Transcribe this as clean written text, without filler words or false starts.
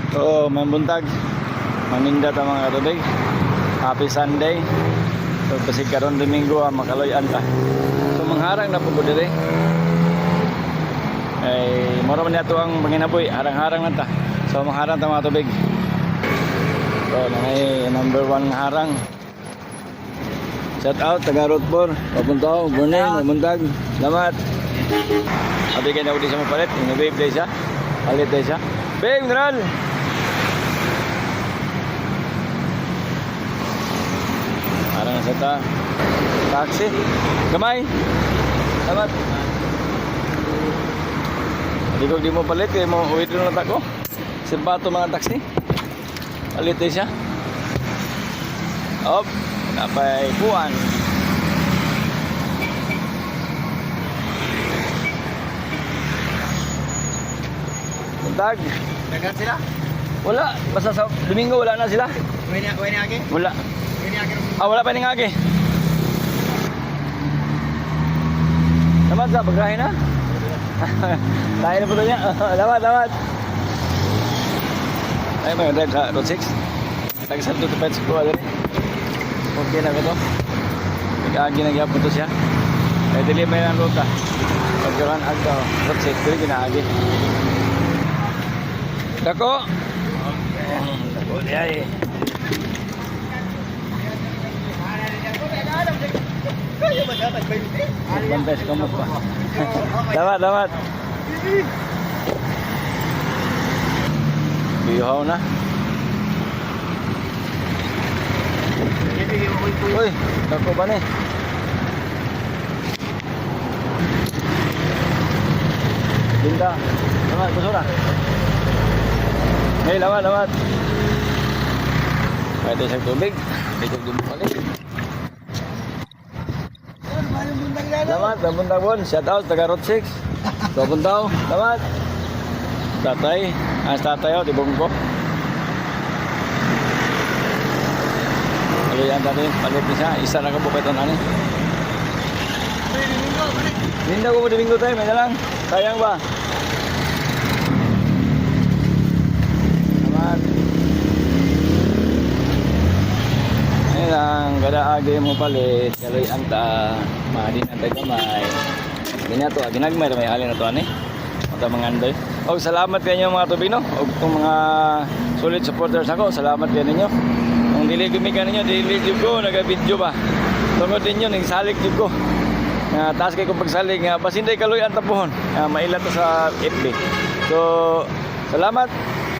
So, mambuntag. Maninda ta mga katubig. Happy Sunday. So, basig karon Domingo makaloyan ta. So, mangharang na po ko dire. Ay, mura man nato ang panginaboy, harang-harang lang ta. So, mangharang ta mga tubig. So, may number 1 harang. Shout out taga Roadbor. Papunta ako, morning, mamuntag. Salamat. Abi kayo na ulit sa mapalit. Yung babe siya. Palit siya. Babe, general! Parang nasa ta. Taxi. Gamay. Salamat. Hindi ko di mo palit. Kaya mo uwi rin na tako. Simpato mga taxi. Palit siya. Op. Napay buwan. Buntag. Dagan sila? Wala. Basta sa Domingo wala na sila. Kuwi ni agi? Wala. Kuwi ni agi. Wala pa ning agi. Salamat sa pagkain na. Tayo na po niya. Salamat. Ay, may drive sa Road 6. Tag-sal to pets ko. Okay na ito. Nag-agi na gyapon to siya. Ay, dili may nang ruta. Pagkaran agto. Road 6. Dili ginaagi. Dako. Dako diay. Bantes kamu pa. Dapat. Bihaw na. Uy, dako ba ni? Linda. Lamat, basura. Hey, lamat. Pwede sa tubig. Dito balik. Salamat, nabuntang bon. Shout out, taga Road 6. Nabuntang, salamat. Tatay, tatay o, tibong ko. Ayan tadi, palit niya. Isa na kabukit ang ani. Linda ko mo Domingo tayo, may na lang. Sayang ba? Salamat. Ayan lang, kada agi mo palit. Kaloy anta. Maadin ang tagamay. Hindi na ito, ginagmay may alin na ito ani. Mata mga andoy. O salamat kayo mga tubino. O kung mga solid supporters ako, salamat kayo ninyo. Kung dili gumikan ninyo, dili jud ko, naga-video ba. Tungod ninyo, nagsalik jud ko. Taas kayo kong pagsalig, pasinday kaloy ang tapuhon. Mailan to sa FB. So, salamat.